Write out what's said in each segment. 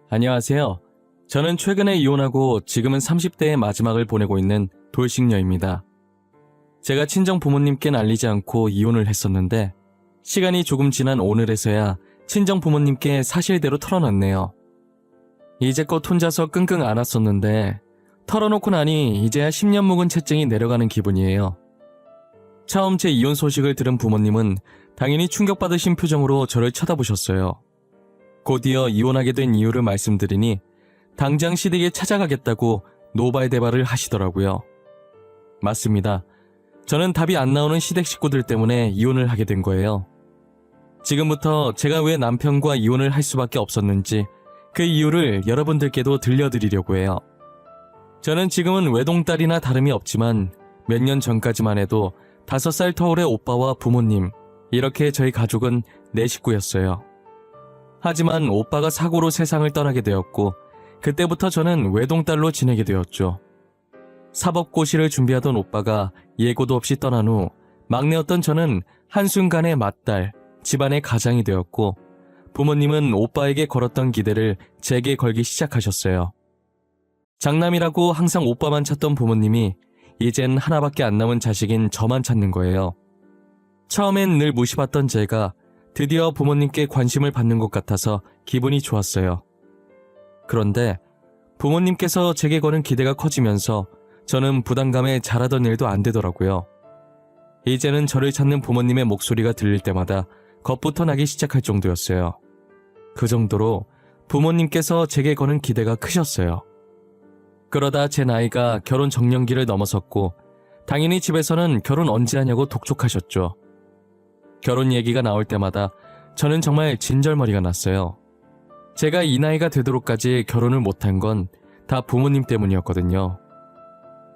안녕하세요. 저는 최근에 이혼하고 지금은 30대의 마지막을 보내고 있는 돌싱녀입니다. 제가 친정 부모님께는 알리지 않고 이혼을 했었는데 시간이 조금 지난 오늘에서야 친정 부모님께 사실대로 털어놨네요. 이제껏 혼자서 끙끙 앓았었는데 털어놓고 나니 이제야 10년 묵은 채증이 내려가는 기분이에요. 처음 제 이혼 소식을 들은 부모님은 당연히 충격받으신 표정으로 저를 쳐다보셨어요. 곧이어 이혼하게 된 이유를 말씀드리니 당장 시댁에 찾아가겠다고 노발대발을 하시더라고요. 맞습니다. 저는 답이 안 나오는 시댁 식구들 때문에 이혼을 하게 된 거예요. 지금부터 제가 왜 남편과 이혼을 할 수밖에 없었는지 그 이유를 여러분들께도 들려드리려고 해요. 저는 지금은 외동딸이나 다름이 없지만 몇 년 전까지만 해도 5살 터울의 오빠와 부모님, 이렇게 저희 가족은 4식구였어요. 하지만 오빠가 사고로 세상을 떠나게 되었고 그때부터 저는 외동딸로 지내게 되었죠. 사법고시를 준비하던 오빠가 예고도 없이 떠난 후 막내였던 저는 한순간에 맏딸, 집안의 가장이 되었고 부모님은 오빠에게 걸었던 기대를 제게 걸기 시작하셨어요. 장남이라고 항상 오빠만 찾던 부모님이 이젠 하나밖에 안 남은 자식인 저만 찾는 거예요. 처음엔 늘 무시받던 제가 드디어 부모님께 관심을 받는 것 같아서 기분이 좋았어요. 그런데 부모님께서 제게 거는 기대가 커지면서 저는 부담감에 잘하던 일도 안 되더라고요. 이제는 저를 찾는 부모님의 목소리가 들릴 때마다 겁부터 나기 시작할 정도였어요. 그 정도로 부모님께서 제게 거는 기대가 크셨어요. 그러다 제 나이가 결혼 적령기를 넘어섰고 당연히 집에서는 결혼 언제 하냐고 독촉하셨죠. 결혼 얘기가 나올 때마다 저는 정말 진절머리가 났어요. 제가 이 나이가 되도록까지 결혼을 못한 건 다 부모님 때문이었거든요.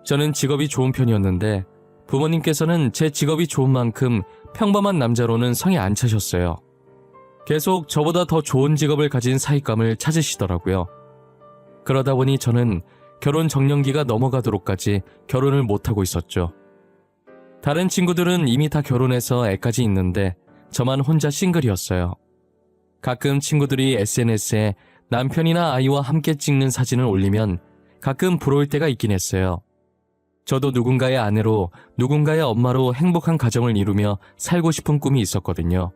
저는 직업이 좋은 편이었는데 부모님께서는 제 직업이 좋은 만큼 평범한 남자로는 성에 안 차셨어요. 계속 저보다 더 좋은 직업을 가진 사익감을 찾으시더라고요. 그러다 보니 저는 결혼 적령기가 넘어가도록까지 결혼을 못하고 있었죠. 다른 친구들은 이미 다 결혼해서 애까지 있는데 저만 혼자 싱글이었어요. 가끔 친구들이 SNS에 남편이나 아이와 함께 찍는 사진을 올리면 가끔 부러울 때가 있긴 했어요. 저도 누군가의 아내로 누군가의 엄마로 행복한 가정을 이루며 살고 싶은 꿈이 있었거든요.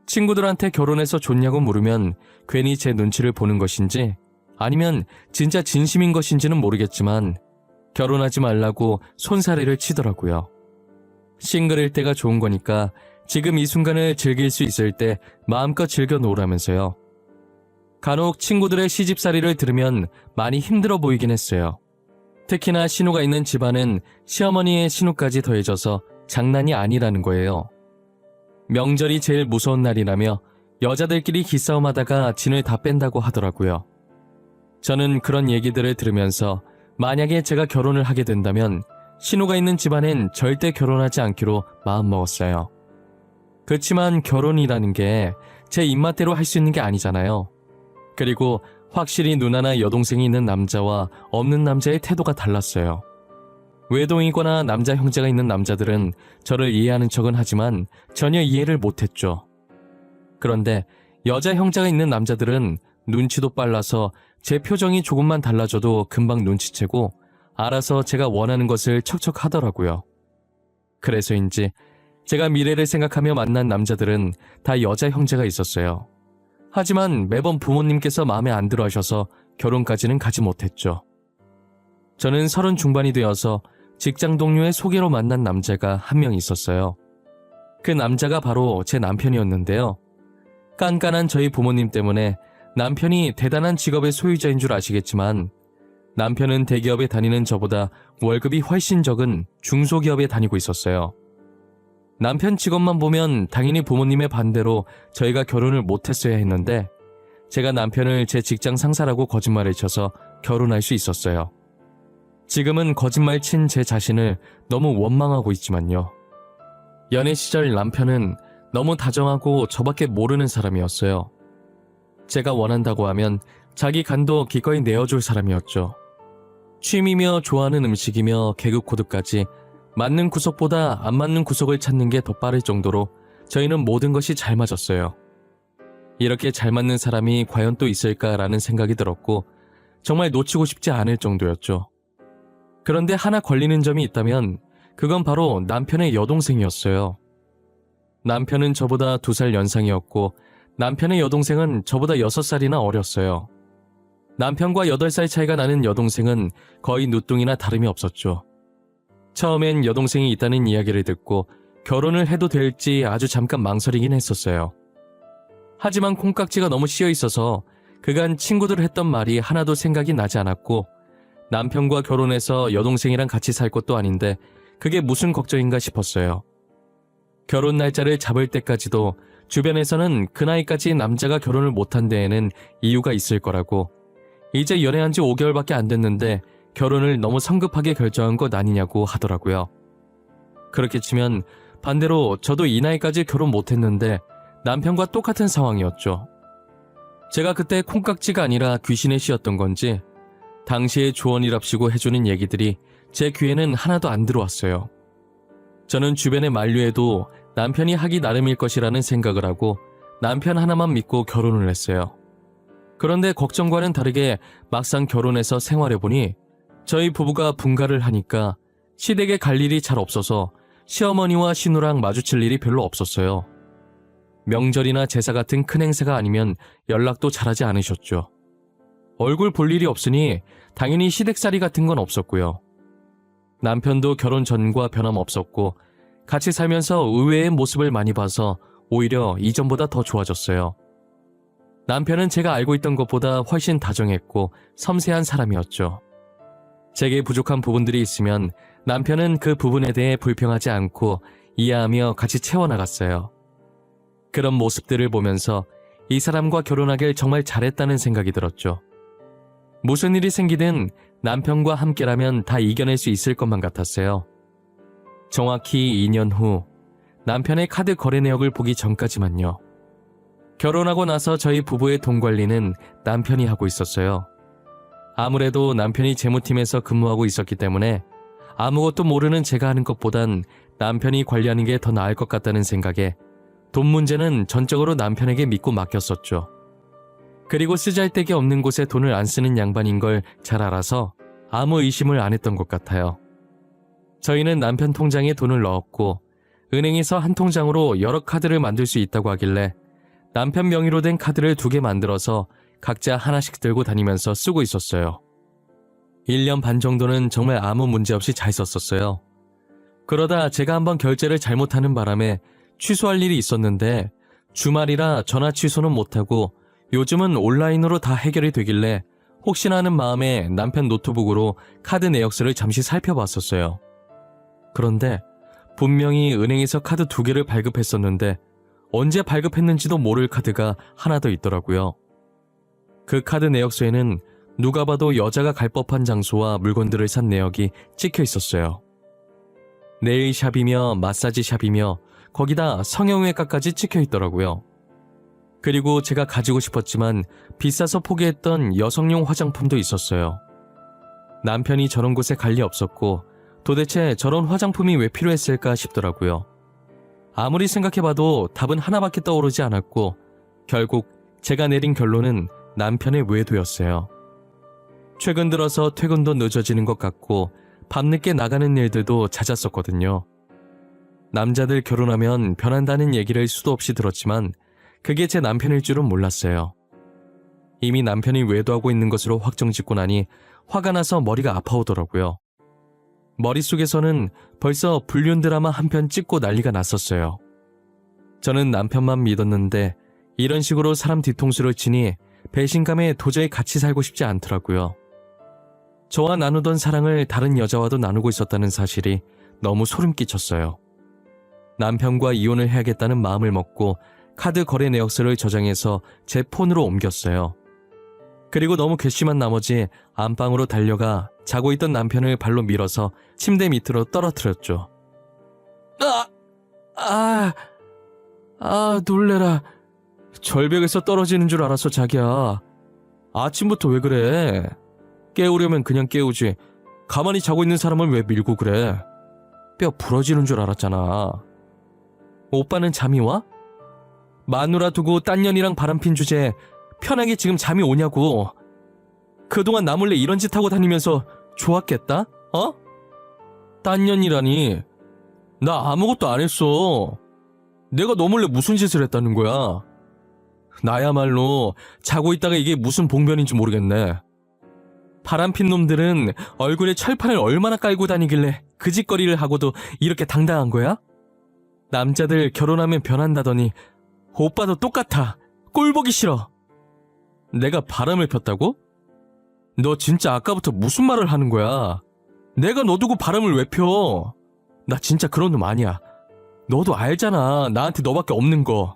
친구들한테 결혼해서 좋냐고 물으면 괜히 제 눈치를 보는 것인지 아니면 진짜 진심인 것인지는 모르겠지만 결혼하지 말라고 손사래를 치더라고요. 싱글일 때가 좋은 거니까 지금 이 순간을 즐길 수 있을 때 마음껏 즐겨 놓으라면서요. 간혹 친구들의 시집살이를 들으면 많이 힘들어 보이긴 했어요. 특히나 신우가 있는 집안은 시어머니의 신우까지 더해져서 장난이 아니라는 거예요. 명절이 제일 무서운 날이라며 여자들끼리 기싸움하다가 진을 다 뺀다고 하더라고요. 저는 그런 얘기들을 들으면서 만약에 제가 결혼을 하게 된다면 신우가 있는 집안엔 절대 결혼하지 않기로 마음먹었어요. 그렇지만 결혼이라는 게 제 입맛대로 할 수 있는 게 아니잖아요. 그리고 확실히 누나나 여동생이 있는 남자와 없는 남자의 태도가 달랐어요. 외동이거나 남자 형제가 있는 남자들은 저를 이해하는 척은 하지만 전혀 이해를 못했죠. 그런데 여자 형제가 있는 남자들은 눈치도 빨라서 제 표정이 조금만 달라져도 금방 눈치채고 알아서 제가 원하는 것을 척척 하더라고요. 그래서인지 제가 미래를 생각하며 만난 남자들은 다 여자 형제가 있었어요. 하지만 매번 부모님께서 마음에 안 들어 하셔서 결혼까지는 가지 못했죠. 저는 30 중반이 되어서 직장 동료의 소개로 만난 남자가 한 명 있었어요. 그 남자가 바로 제 남편이었는데요. 깐깐한 저희 부모님 때문에 남편이 대단한 직업의 소유자인 줄 아시겠지만 남편은 대기업에 다니는 저보다 월급이 훨씬 적은 중소기업에 다니고 있었어요. 남편 직업만 보면 당연히 부모님의 반대로 저희가 결혼을 못했어야 했는데 제가 남편을 제 직장 상사라고 거짓말을 쳐서 결혼할 수 있었어요. 지금은 거짓말 친 제 자신을 너무 원망하고 있지만요. 연애 시절 남편은 너무 다정하고 저밖에 모르는 사람이었어요. 제가 원한다고 하면 자기 간도 기꺼이 내어줄 사람이었죠. 취미며 좋아하는 음식이며 개그 코드까지 맞는 구석보다 안 맞는 구석을 찾는 게 더 빠를 정도로 저희는 모든 것이 잘 맞았어요. 이렇게 잘 맞는 사람이 과연 또 있을까라는 생각이 들었고 정말 놓치고 싶지 않을 정도였죠. 그런데 하나 걸리는 점이 있다면 그건 바로 남편의 여동생이었어요. 남편은 저보다 2살 연상이었고 남편의 여동생은 저보다 6살이나 어렸어요. 남편과 8살 차이가 나는 여동생은 거의 누뚱이나 다름이 없었죠. 처음엔 여동생이 있다는 이야기를 듣고 결혼을 해도 될지 아주 잠깐 망설이긴 했었어요. 하지만 콩깍지가 너무 씌어 있어서 그간 친구들 했던 말이 하나도 생각이 나지 않았고 남편과 결혼해서 여동생이랑 같이 살 것도 아닌데 그게 무슨 걱정인가 싶었어요. 결혼 날짜를 잡을 때까지도 주변에서는 그 나이까지 남자가 결혼을 못한 데에는 이유가 있을 거라고, 이제 연애한 지 5개월밖에 안 됐는데 결혼을 너무 성급하게 결정한 것 아니냐고 하더라고요. 그렇게 치면 반대로 저도 이 나이까지 결혼 못했는데 남편과 똑같은 상황이었죠. 제가 그때 콩깍지가 아니라 귀신에 씌었던 건지 당시에 조언이랍시고 해주는 얘기들이 제 귀에는 하나도 안 들어왔어요. 저는 주변의 만류에도 남편이 하기 나름일 것이라는 생각을 하고 남편 하나만 믿고 결혼을 했어요. 그런데 걱정과는 다르게 막상 결혼해서 생활해보니 저희 부부가 분가를 하니까 시댁에 갈 일이 잘 없어서 시어머니와 시누랑 마주칠 일이 별로 없었어요. 명절이나 제사 같은 큰 행사가 아니면 연락도 잘하지 않으셨죠. 얼굴 볼 일이 없으니 당연히 시댁살이 같은 건 없었고요. 남편도 결혼 전과 변함없었고 같이 살면서 의외의 모습을 많이 봐서 오히려 이전보다 더 좋아졌어요. 남편은 제가 알고 있던 것보다 훨씬 다정했고 섬세한 사람이었죠. 제게 부족한 부분들이 있으면 남편은 그 부분에 대해 불평하지 않고 이해하며 같이 채워나갔어요. 그런 모습들을 보면서 이 사람과 결혼하길 정말 잘했다는 생각이 들었죠. 무슨 일이 생기든 남편과 함께라면 다 이겨낼 수 있을 것만 같았어요. 정확히 2년 후 남편의 카드 거래 내역을 보기 전까지만요. 결혼하고 나서 저희 부부의 돈 관리는 남편이 하고 있었어요. 아무래도 남편이 재무팀에서 근무하고 있었기 때문에 아무것도 모르는 제가 하는 것보단 남편이 관리하는 게 더 나을 것 같다는 생각에 돈 문제는 전적으로 남편에게 믿고 맡겼었죠. 그리고 쓰잘데기 없는 곳에 돈을 안 쓰는 양반인 걸 잘 알아서 아무 의심을 안 했던 것 같아요. 저희는 남편 통장에 돈을 넣었고 은행에서 한 통장으로 여러 카드를 만들 수 있다고 하길래 남편 명의로 된 카드를 2개 만들어서 각자 하나씩 들고 다니면서 쓰고 있었어요. 1년 반 정도는 정말 아무 문제 없이 잘 썼었어요. 그러다 제가 한번 결제를 잘못하는 바람에 취소할 일이 있었는데 주말이라 전화 취소는 못하고 요즘은 온라인으로 다 해결이 되길래 혹시나 하는 마음에 남편 노트북으로 카드 내역서를 잠시 살펴봤었어요. 그런데 분명히 은행에서 카드 2개를 발급했었는데 언제 발급했는지도 모를 카드가 하나 더 있더라고요. 그 카드 내역서에는 누가 봐도 여자가 갈 법한 장소와 물건들을 산 내역이 찍혀 있었어요. 네일샵이며 마사지샵이며 거기다 성형외과까지 찍혀 있더라고요. 그리고 제가 가지고 싶었지만 비싸서 포기했던 여성용 화장품도 있었어요. 남편이 저런 곳에 갈 리 없었고 도대체 저런 화장품이 왜 필요했을까 싶더라고요. 아무리 생각해봐도 답은 하나밖에 떠오르지 않았고 결국 제가 내린 결론은 남편의 외도였어요. 최근 들어서 퇴근도 늦어지는 것 같고 밤늦게 나가는 일들도 잦았었거든요. 남자들 결혼하면 변한다는 얘기를 수도 없이 들었지만 그게 제 남편일 줄은 몰랐어요. 이미 남편이 외도하고 있는 것으로 확정짓고 나니 화가 나서 머리가 아파오더라고요. 머릿속에서는 벌써 불륜 드라마 한 편 찍고 난리가 났었어요. 저는 남편만 믿었는데 이런 식으로 사람 뒤통수를 치니 배신감에 도저히 같이 살고 싶지 않더라고요. 저와 나누던 사랑을 다른 여자와도 나누고 있었다는 사실이 너무 소름 끼쳤어요. 남편과 이혼을 해야겠다는 마음을 먹고 카드 거래 내역서를 저장해서 제 폰으로 옮겼어요. 그리고 너무 괘씸한 나머지 안방으로 달려가 자고 있던 남편을 발로 밀어서 침대 밑으로 떨어뜨렸죠. 놀래라. 절벽에서 떨어지는 줄 알았어, 자기야. 아침부터 왜 그래? 깨우려면 그냥 깨우지. 가만히 자고 있는 사람을 왜 밀고 그래? 뼈 부러지는 줄 알았잖아. 오빠는 잠이 와? 마누라 두고 딴 년이랑 바람핀 주제에 편하게 지금 잠이 오냐고. 그동안 나 몰래 이런 짓 하고 다니면서 좋았겠다? 어? 딴 년이라니. 나 아무것도 안 했어. 내가 너 몰래 무슨 짓을 했다는 거야? 나야말로 자고 있다가 이게 무슨 봉변인지 모르겠네. 바람핀 놈들은 얼굴에 철판을 얼마나 깔고 다니길래 그 짓거리를 하고도 이렇게 당당한 거야? 남자들 결혼하면 변한다더니 오빠도 똑같아. 꼴 보기 싫어. 내가 바람을 폈다고? 너 진짜 아까부터 무슨 말을 하는 거야? 내가 너 두고 바람을 왜 펴? 나 진짜 그런 놈 아니야. 너도 알잖아. 나한테 너밖에 없는 거.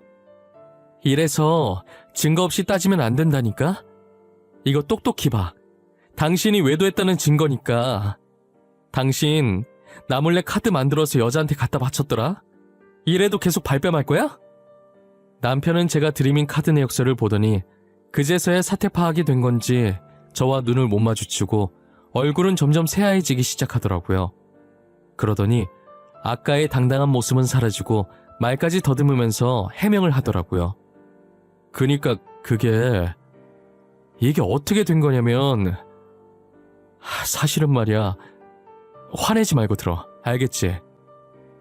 이래서 증거 없이 따지면 안 된다니까? 이거 똑똑히 봐. 당신이 외도했다는 증거니까. 당신 나 몰래 카드 만들어서 여자한테 갖다 바쳤더라? 이래도 계속 발뺌할 거야? 남편은 제가 들이민 카드 내역서를 보더니 그제서야 사태 파악이 된 건지 저와 눈을 못 마주치고 얼굴은 점점 새하얘지기 시작하더라고요. 그러더니 아까의 당당한 모습은 사라지고 말까지 더듬으면서 해명을 하더라고요. 그니까 이게 어떻게 된 거냐면 사실은 말이야. 화내지 말고 들어. 알겠지?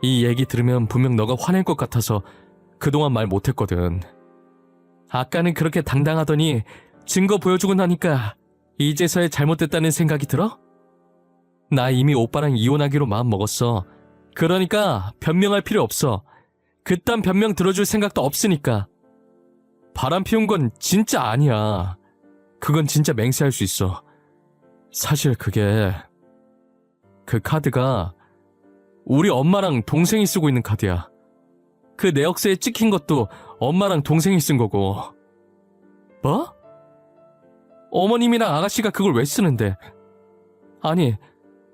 이 얘기 들으면 분명 너가 화낼 것 같아서 그동안 말 못했거든. 아까는 그렇게 당당하더니 증거 보여주고 나니까 이제서야 잘못됐다는 생각이 들어? 나 이미 오빠랑 이혼하기로 마음 먹었어. 그러니까 변명할 필요 없어. 그딴 변명 들어줄 생각도 없으니까. 바람 피운 건 진짜 아니야. 그건 진짜 맹세할 수 있어. 사실 그 카드가 우리 엄마랑 동생이 쓰고 있는 카드야. 그 내역서에 찍힌 것도 엄마랑 동생이 쓴 거고. 뭐? 어머님이랑 아가씨가 그걸 왜 쓰는데? 아니,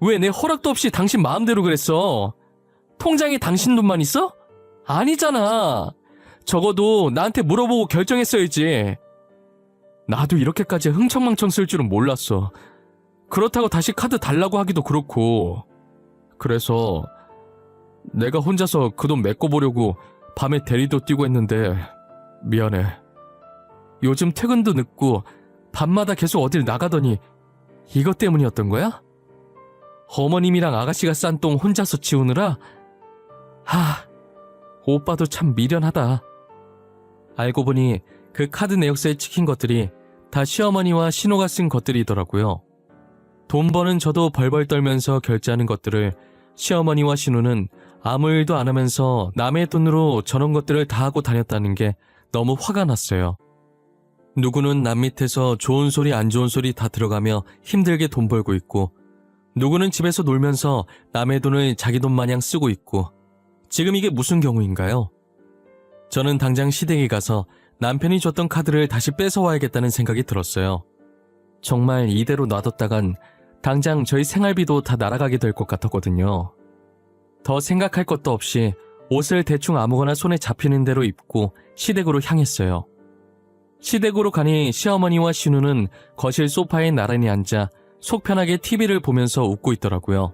왜 내 허락도 없이 당신 마음대로 그랬어? 통장에 당신 돈만 있어? 아니잖아. 적어도 나한테 물어보고 결정했어야지. 나도 이렇게까지 흥청망청 쓸 줄은 몰랐어. 그렇다고 다시 카드 달라고 하기도 그렇고. 그래서 내가 혼자서 그 돈 메꿔보려고 밤에 대리도 뛰고 했는데 미안해. 요즘 퇴근도 늦고 밤마다 계속 어딜 나가더니 이것 때문이었던 거야? 어머님이랑 아가씨가 싼 똥 혼자서 치우느라? 오빠도 참 미련하다. 알고 보니 그 카드 내역서에 찍힌 것들이 다 시어머니와 신호가 쓴 것들이더라고요. 돈 버는 저도 벌벌 떨면서 결제하는 것들을 시어머니와 신우는 아무 일도 안 하면서 남의 돈으로 저런 것들을 다 하고 다녔다는 게 너무 화가 났어요. 누구는 남 밑에서 좋은 소리 안 좋은 소리 다 들어가며 힘들게 돈 벌고 있고, 누구는 집에서 놀면서 남의 돈을 자기 돈 마냥 쓰고 있고, 지금 이게 무슨 경우인가요? 저는 당장 시댁에 가서 남편이 줬던 카드를 다시 뺏어와야겠다는 생각이 들었어요. 정말 이대로 놔뒀다간 당장 저희 생활비도 다 날아가게 될 것 같았거든요. 더 생각할 것도 없이 옷을 대충 아무거나 손에 잡히는 대로 입고 시댁으로 향했어요. 시댁으로 가니 시어머니와 신우는 거실 소파에 나란히 앉아 속 편하게 TV를 보면서 웃고 있더라고요.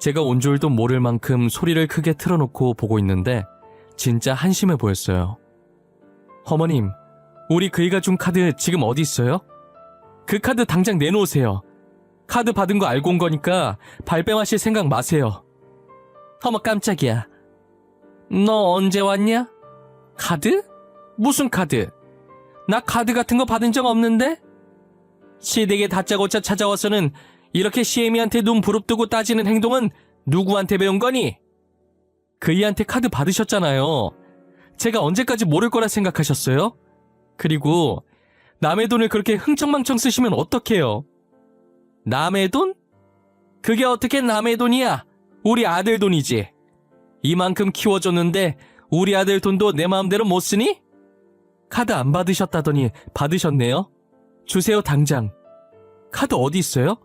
제가 온 줄도 모를 만큼 소리를 크게 틀어놓고 보고 있는데 진짜 한심해 보였어요. 어머님, 우리 그이가 준 카드 지금 어디 있어요? 그 카드 당장 내놓으세요. 카드 받은 거 알고 온 거니까 발뺌하실 생각 마세요. 어머 깜짝이야. 너 언제 왔냐? 카드? 무슨 카드? 나 카드 같은 거 받은 적 없는데? 시댁에 다짜고짜 찾아와서는 이렇게 시애미한테 눈 부릅뜨고 따지는 행동은 누구한테 배운 거니? 그이한테 카드 받으셨잖아요. 제가 언제까지 모를 거라 생각하셨어요? 그리고 남의 돈을 그렇게 흥청망청 쓰시면 어떡해요? 남의 돈? 그게 어떻게 남의 돈이야? 우리 아들 돈이지. 이만큼 키워줬는데 우리 아들 돈도 내 마음대로 못 쓰니? 카드 안 받으셨다더니 받으셨네요. 주세요 당장. 카드 어디 있어요?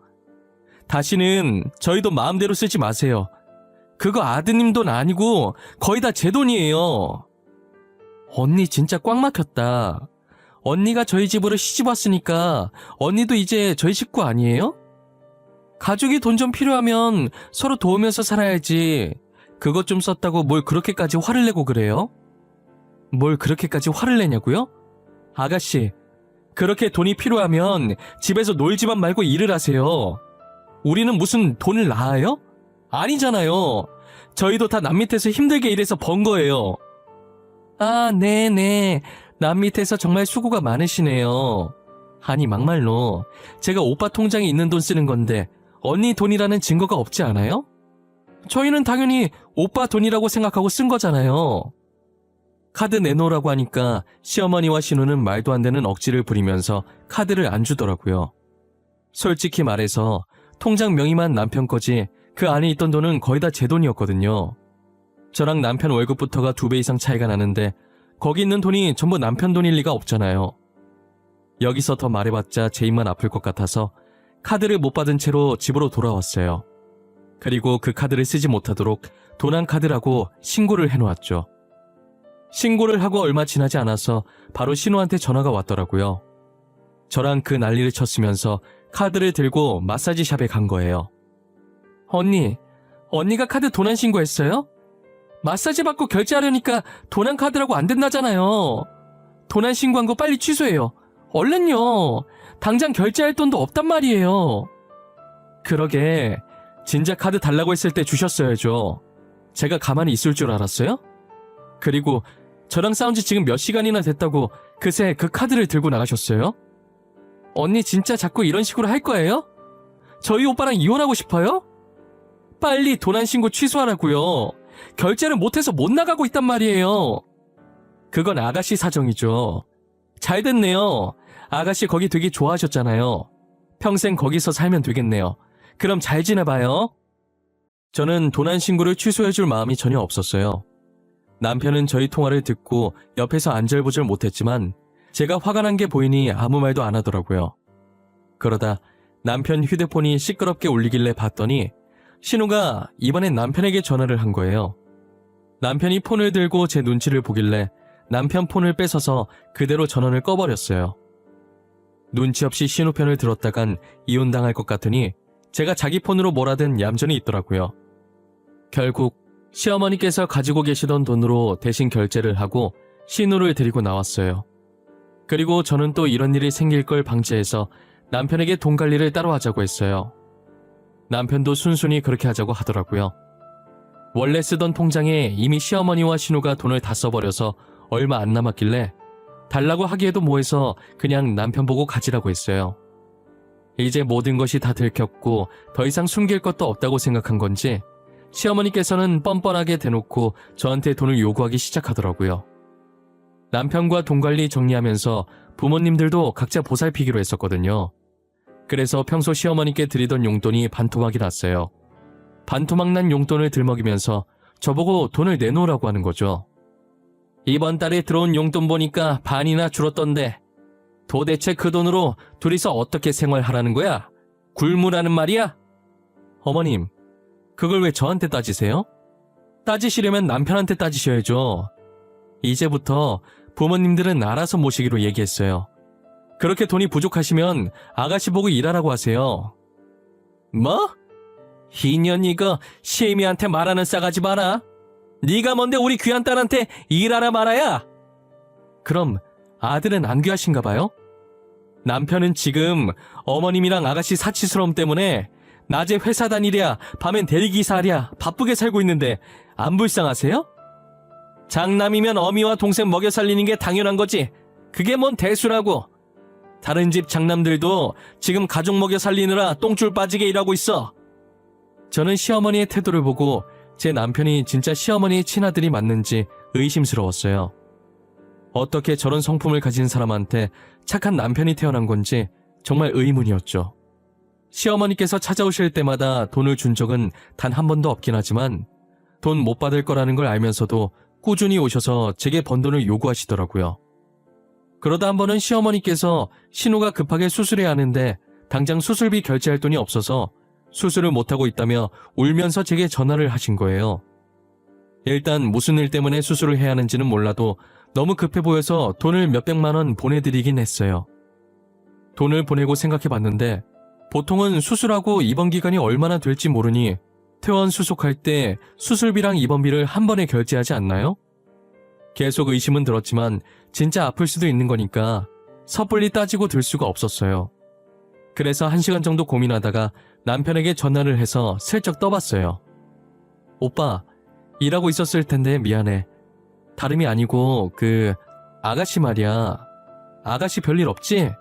다시는 저희 돈 마음대로 쓰지 마세요. 그거 아드님 돈 아니고 거의 다 제 돈이에요. 언니 진짜 꽉 막혔다. 언니가 저희 집으로 시집 왔으니까 언니도 이제 저희 식구 아니에요? 가족이 돈 좀 필요하면 서로 도우면서 살아야지. 그것 좀 썼다고 뭘 그렇게까지 화를 내고 그래요? 뭘 그렇게까지 화를 내냐고요? 아가씨, 그렇게 돈이 필요하면 집에서 놀지만 말고 일을 하세요. 우리는 무슨 돈을 낳아요? 아니잖아요. 저희도 다 남 밑에서 힘들게 일해서 번 거예요. 아, 네네. 남 밑에서 정말 수고가 많으시네요. 아니, 막말로 제가 오빠 통장에 있는 돈 쓰는 건데 언니 돈이라는 증거가 없지 않아요? 저희는 당연히 오빠 돈이라고 생각하고 쓴 거잖아요. 카드 내놓으라고 하니까 시어머니와 신우는 말도 안 되는 억지를 부리면서 카드를 안 주더라고요. 솔직히 말해서 통장 명의만 남편 거지 그 안에 있던 돈은 거의 다 제 돈이었거든요. 저랑 남편 월급부터가 2배 이상 차이가 나는데 거기 있는 돈이 전부 남편 돈일 리가 없잖아요. 여기서 더 말해봤자 제 입만 아플 것 같아서 카드를 못 받은 채로 집으로 돌아왔어요. 그리고 그 카드를 쓰지 못하도록 도난 카드라고 신고를 해놓았죠. 신고를 하고 얼마 지나지 않아서 바로 신우한테 전화가 왔더라고요. 저랑 그 난리를 쳤으면서 카드를 들고 마사지샵에 간 거예요. 언니가 카드 도난 신고했어요? 마사지 받고 결제하려니까 도난 카드라고 안 된다잖아요. 도난 신고한 거 빨리 취소해요. 얼른요. 당장 결제할 돈도 없단 말이에요. 그러게, 진작 카드 달라고 했을 때 주셨어야죠. 제가 가만히 있을 줄 알았어요? 그리고 저랑 싸운 지 지금 몇 시간이나 됐다고 그새 그 카드를 들고 나가셨어요? 언니 진짜 자꾸 이런 식으로 할 거예요? 저희 오빠랑 이혼하고 싶어요? 빨리 도난 신고 취소하라고요. 결제를 못해서 못 나가고 있단 말이에요. 그건 아가씨 사정이죠. 잘 됐네요. 아가씨 거기 되게 좋아하셨잖아요. 평생 거기서 살면 되겠네요. 그럼 잘 지내봐요. 저는 도난 신고를 취소해줄 마음이 전혀 없었어요. 남편은 저희 통화를 듣고 옆에서 안절부절 못했지만 제가 화가 난 게 보이니 아무 말도 안 하더라고요. 그러다 남편 휴대폰이 시끄럽게 울리길래 봤더니 신우가 이번엔 남편에게 전화를 한 거예요. 남편이 폰을 들고 제 눈치를 보길래 남편 폰을 뺏어서 그대로 전원을 꺼버렸어요. 눈치 없이 신우 편을 들었다간 이혼당할 것 같으니 제가 자기 폰으로 뭐라든 얌전히 있더라고요. 결국 시어머니께서 가지고 계시던 돈으로 대신 결제를 하고 신우를 데리고 나왔어요. 그리고 저는 또 이런 일이 생길 걸 방지해서 남편에게 돈 관리를 따로 하자고 했어요. 남편도 순순히 그렇게 하자고 하더라고요. 원래 쓰던 통장에 이미 시어머니와 신우가 돈을 다 써버려서 얼마 안 남았길래 달라고 하기에도 뭐해서 그냥 남편 보고 가지라고 했어요. 이제 모든 것이 다 들켰고 더 이상 숨길 것도 없다고 생각한 건지 시어머니께서는 뻔뻔하게 대놓고 저한테 돈을 요구하기 시작하더라고요. 남편과 돈 관리 정리하면서 부모님들도 각자 보살피기로 했었거든요. 그래서 평소 시어머니께 드리던 용돈이 반토막이 났어요. 반토막 난 용돈을 들먹이면서 저보고 돈을 내놓으라고 하는 거죠. 이번 달에 들어온 용돈 보니까 반이나 줄었던데 도대체 그 돈으로 둘이서 어떻게 생활하라는 거야? 굶으라는 말이야? 어머님, 그걸 왜 저한테 따지세요? 따지시려면 남편한테 따지셔야죠. 이제부터 부모님들은 알아서 모시기로 얘기했어요. 그렇게 돈이 부족하시면 아가씨 보고 일하라고 하세요. 뭐? 이년 이거 시애미한테 말하는 싸가지 마라. 네가 뭔데 우리 귀한 딸한테 일하라 말아야? 그럼 아들은 안 귀하신가 봐요? 남편은 지금 어머님이랑 아가씨 사치스러움 때문에 낮에 회사 다니랴 밤엔 대리기사 하랴 바쁘게 살고 있는데 안 불쌍하세요? 장남이면 어미와 동생 먹여 살리는 게 당연한 거지. 그게 뭔 대수라고. 다른 집 장남들도 지금 가족 먹여 살리느라 똥줄 빠지게 일하고 있어. 저는 시어머니의 태도를 보고 제 남편이 진짜 시어머니의 친아들이 맞는지 의심스러웠어요. 어떻게 저런 성품을 가진 사람한테 착한 남편이 태어난 건지 정말 의문이었죠. 시어머니께서 찾아오실 때마다 돈을 준 적은 단 한 번도 없긴 하지만 돈 못 받을 거라는 걸 알면서도 꾸준히 오셔서 제게 번 돈을 요구하시더라고요. 그러다 한 번은 시어머니께서 신우가 급하게 수술해야 하는데 당장 수술비 결제할 돈이 없어서 수술을 못하고 있다며 울면서 제게 전화를 하신 거예요. 일단 무슨 일 때문에 수술을 해야 하는지는 몰라도 너무 급해 보여서 돈을 몇백만 원 보내드리긴 했어요. 돈을 보내고 생각해봤는데 보통은 수술하고 입원 기간이 얼마나 될지 모르니 퇴원 수속할 때 수술비랑 입원비를 한 번에 결제하지 않나요? 계속 의심은 들었지만 진짜 아플 수도 있는 거니까 섣불리 따지고 들 수가 없었어요. 그래서 1시간 정도 고민하다가 남편에게 전화를 해서 슬쩍 떠봤어요. 오빠, 일하고 있었을 텐데 미안해. 다름이 아니고 아가씨 말이야. 아가씨 별일 없지?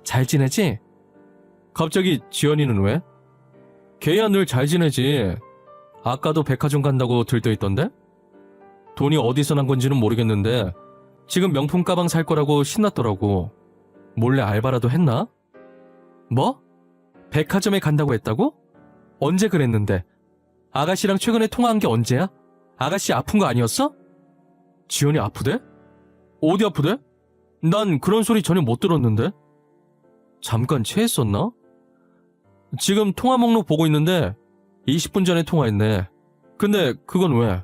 잘 지내지? 갑자기 지연이는 왜? 걔야 늘 잘 지내지. 아까도 백화점 간다고 들떠있던데? 돈이 어디서 난 건지는 모르겠는데 지금 명품 가방 살 거라고 신났더라고. 몰래 알바라도 했나? 뭐? 백화점에 간다고 했다고? 언제 그랬는데? 아가씨랑 최근에 통화한 게 언제야? 아가씨 아픈 거 아니었어? 지연이 아프대? 어디 아프대? 난 그런 소리 전혀 못 들었는데. 잠깐 체했었나? 지금 통화 목록 보고 있는데 20분 전에 통화했네. 근데 그건 왜?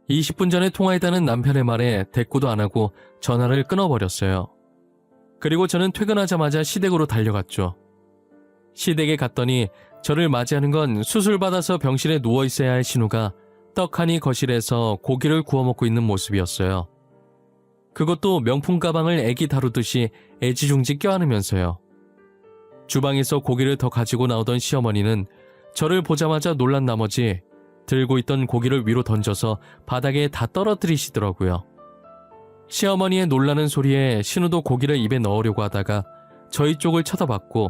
20분 전에 통화했다는 남편의 말에 대꾸도 안 하고 전화를 끊어버렸어요. 그리고 저는 퇴근하자마자 시댁으로 달려갔죠. 시댁에 갔더니 저를 맞이하는 건 수술받아서 병실에 누워있어야 할 신우가 떡하니 거실에서 고기를 구워 먹고 있는 모습이었어요. 그것도 명품 가방을 애기 다루듯이 애지중지 껴안으면서요. 주방에서 고기를 더 가지고 나오던 시어머니는 저를 보자마자 놀란 나머지 들고 있던 고기를 위로 던져서 바닥에 다 떨어뜨리시더라고요. 시어머니의 놀라는 소리에 신우도 고기를 입에 넣으려고 하다가 저희 쪽을 쳐다봤고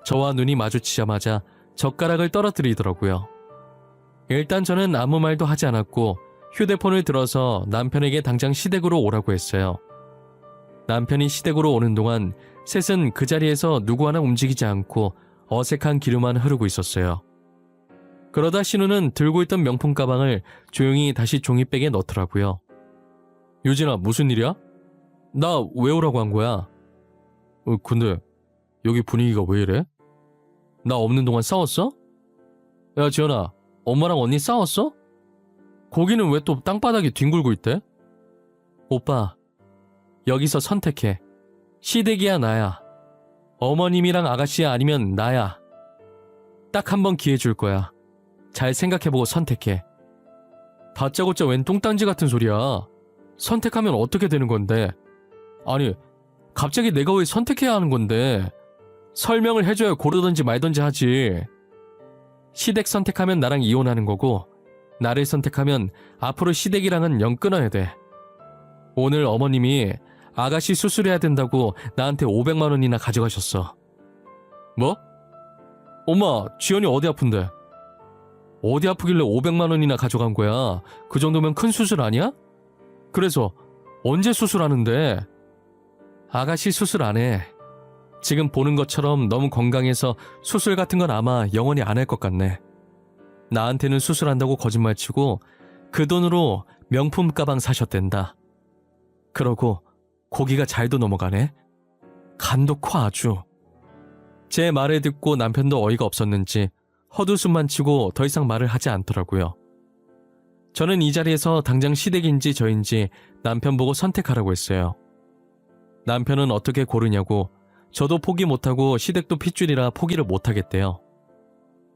저와 눈이 마주치자마자 젓가락을 떨어뜨리더라고요. 일단 저는 아무 말도 하지 않았고 휴대폰을 들어서 남편에게 당장 시댁으로 오라고 했어요. 남편이 시댁으로 오는 동안 셋은 그 자리에서 누구 하나 움직이지 않고 어색한 기류만 흐르고 있었어요. 그러다 신우는 들고 있던 명품 가방을 조용히 다시 종이백에 넣더라고요. 유진아, 무슨 일이야? 나 왜 오라고 한 거야? 근데 여기 분위기가 왜 이래? 나 없는 동안 싸웠어? 야 지연아, 엄마랑 언니 싸웠어? 거기는 왜 또 땅바닥에 뒹굴고 있대? 오빠, 여기서 선택해. 시댁이야 나야. 어머님이랑 아가씨야 아니면 나야. 딱 한 번 기회 줄 거야. 잘 생각해보고 선택해. 다짜고짜 웬 뚱딴지 같은 소리야. 선택하면 어떻게 되는 건데? 아니, 갑자기 내가 왜 선택해야 하는 건데? 설명을 해줘야 고르던지 말던지 하지. 시댁 선택하면 나랑 이혼하는 거고 나를 선택하면 앞으로 시댁이랑은 영 끊어야 돼. 오늘 어머님이 아가씨 수술해야 된다고 나한테 500만 원이나 가져가셨어. 뭐? 엄마, 지연이 어디 아픈데? 어디 아프길래 500만 원이나 가져간 거야? 그 정도면 큰 수술 아니야? 그래서 언제 수술하는데? 아가씨 수술 안 해. 지금 보는 것처럼 너무 건강해서 수술 같은 건 아마 영원히 안 할 것 같네. 나한테는 수술한다고 거짓말치고 그 돈으로 명품 가방 사셨댄다. 그러고 고기가 잘도 넘어가네. 간도 커 아주. 제 말을 듣고 남편도 어이가 없었는지 헛웃음만 치고 더 이상 말을 하지 않더라고요. 저는 이 자리에서 당장 시댁인지 저인지 남편 보고 선택하라고 했어요. 남편은 어떻게 고르냐고 저도 포기 못하고 시댁도 핏줄이라 포기를 못하겠대요.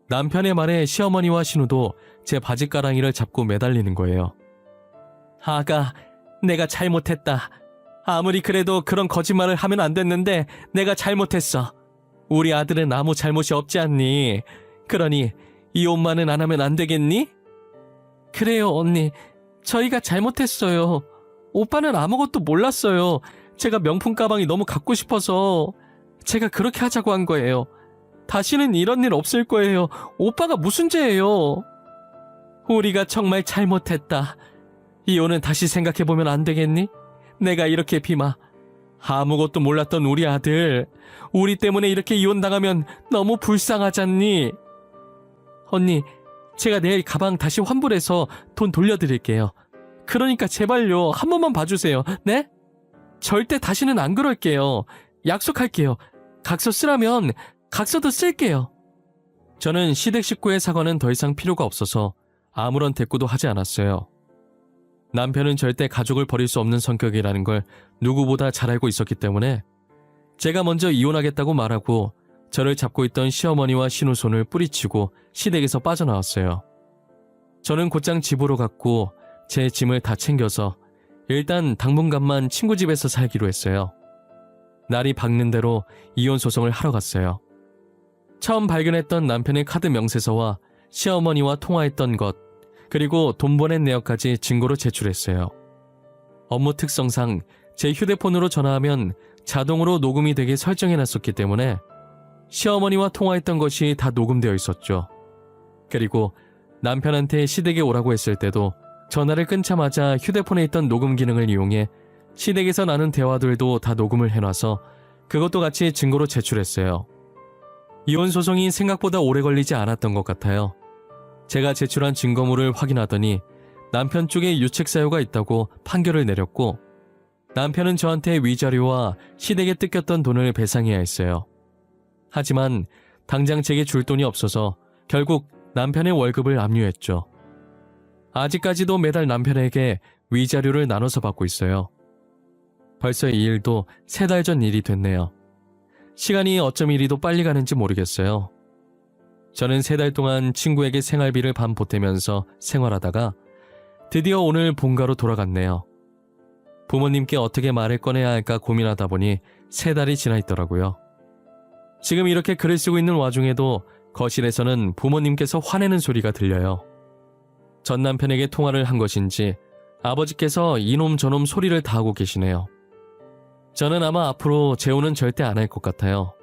남편의 말에 시어머니와 신우도 제 바지가랑이를 잡고 매달리는 거예요. 아가, 내가 잘못했다. 아무리 그래도 그런 거짓말을 하면 안 됐는데 내가 잘못했어. 우리 아들은 아무 잘못이 없지 않니? 그러니 이혼만은 안 하면 안 되겠니? 그래요, 언니. 저희가 잘못했어요. 오빠는 아무것도 몰랐어요. 제가 명품 가방이 너무 갖고 싶어서 제가 그렇게 하자고 한 거예요. 다시는 이런 일 없을 거예요. 오빠가 무슨 죄예요? 우리가 정말 잘못했다. 이혼은 다시 생각해보면 안 되겠니? 내가 이렇게 비마. 아무것도 몰랐던 우리 아들. 우리 때문에 이렇게 이혼당하면 너무 불쌍하잖니? 언니, 제가 내일 가방 다시 환불해서 돈 돌려드릴게요. 그러니까 제발요. 한 번만 봐주세요. 네? 절대 다시는 안 그럴게요. 약속할게요. 각서 쓰라면 각서도 쓸게요. 저는 시댁 식구의 사과는 더 이상 필요가 없어서 아무런 대꾸도 하지 않았어요. 남편은 절대 가족을 버릴 수 없는 성격이라는 걸 누구보다 잘 알고 있었기 때문에 제가 먼저 이혼하겠다고 말하고 저를 잡고 있던 시어머니와 신우 손을 뿌리치고 시댁에서 빠져나왔어요. 저는 곧장 집으로 갔고 제 짐을 다 챙겨서 일단 당분간만 친구 집에서 살기로 했어요. 날이 밝는 대로 이혼 소송을 하러 갔어요. 처음 발견했던 남편의 카드 명세서와 시어머니와 통화했던 것, 그리고 돈 보낸 내역까지 증거로 제출했어요. 업무 특성상 제 휴대폰으로 전화하면 자동으로 녹음이 되게 설정해놨었기 때문에 시어머니와 통화했던 것이 다 녹음되어 있었죠. 그리고 남편한테 시댁에 오라고 했을 때도 전화를 끊자마자 휴대폰에 있던 녹음 기능을 이용해 시댁에서 나눈 대화들도 다 녹음을 해놔서 그것도 같이 증거로 제출했어요. 이혼 소송이 생각보다 오래 걸리지 않았던 것 같아요. 제가 제출한 증거물을 확인하더니 남편 쪽에 유책 사유가 있다고 판결을 내렸고, 남편은 저한테 위자료와 시댁에 뜯겼던 돈을 배상해야 했어요. 하지만 당장 제게 줄 돈이 없어서 결국 남편의 월급을 압류했죠. 아직까지도 매달 남편에게 위자료를 나눠서 받고 있어요. 벌써 이 일도 3달 전 일이 됐네요. 시간이 어쩜 이리도 빨리 가는지 모르겠어요. 저는 3달 동안 친구에게 생활비를 반 보태면서 생활하다가 드디어 오늘 본가로 돌아갔네요. 부모님께 어떻게 말을 꺼내야 할까 고민하다 보니 3달이 지나 있더라고요. 지금 이렇게 글을 쓰고 있는 와중에도 거실에서는 부모님께서 화내는 소리가 들려요. 전 남편에게 통화를 한 것인지 아버지께서 이놈 저놈 소리를 다 하고 계시네요. 저는 아마 앞으로 재혼은 절대 안 할 것 같아요.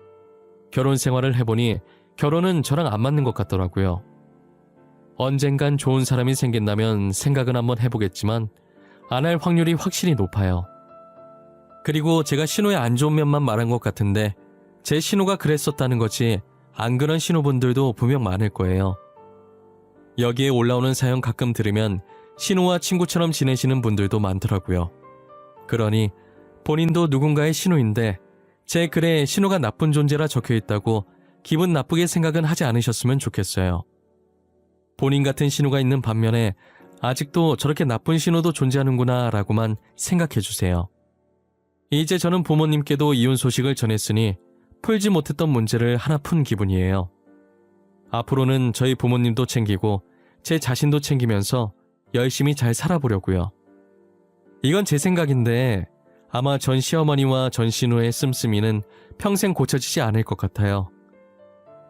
결혼 생활을 해보니 결혼은 저랑 안 맞는 것 같더라고요. 언젠간 좋은 사람이 생긴다면 생각은 한번 해보겠지만 안 할 확률이 확실히 높아요. 그리고 제가 신호의 안 좋은 면만 말한 것 같은데 제 신호가 그랬었다는 거지 안 그런 신호분들도 분명 많을 거예요. 여기에 올라오는 사연 가끔 들으면 신호와 친구처럼 지내시는 분들도 많더라고요. 그러니 본인도 누군가의 신호인데 제 글에 신호가 나쁜 존재라 적혀있다고 기분 나쁘게 생각은 하지 않으셨으면 좋겠어요. 본인 같은 신호가 있는 반면에 아직도 저렇게 나쁜 신호도 존재하는구나 라고만 생각해주세요. 이제 저는 부모님께도 이혼 소식을 전했으니 풀지 못했던 문제를 하나 푼 기분이에요. 앞으로는 저희 부모님도 챙기고 제 자신도 챙기면서 열심히 잘 살아보려고요. 이건 제 생각인데 아마 전 시어머니와 전 신우의 씀씀이는 평생 고쳐지지 않을 것 같아요.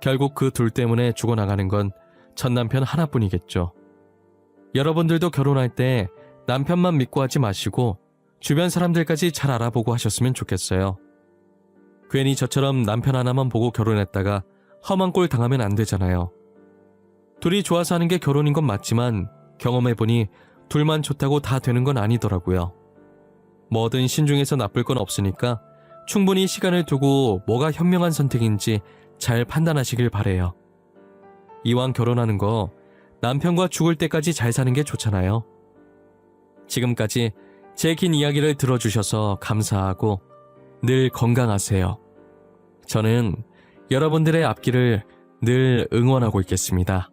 결국 그 둘 때문에 죽어나가는 건 전 남편 하나뿐이겠죠. 여러분들도 결혼할 때 남편만 믿고 하지 마시고 주변 사람들까지 잘 알아보고 하셨으면 좋겠어요. 괜히 저처럼 남편 하나만 보고 결혼했다가 험한 꼴 당하면 안 되잖아요. 둘이 좋아서 하는 게 결혼인 건 맞지만 경험해보니 둘만 좋다고 다 되는 건 아니더라고요. 뭐든 신중해서 나쁠 건 없으니까 충분히 시간을 두고 뭐가 현명한 선택인지 잘 판단하시길 바래요. 이왕 결혼하는 거 남편과 죽을 때까지 잘 사는 게 좋잖아요. 지금까지 제 긴 이야기를 들어주셔서 감사하고 늘 건강하세요. 저는 여러분들의 앞길을 늘 응원하고 있겠습니다.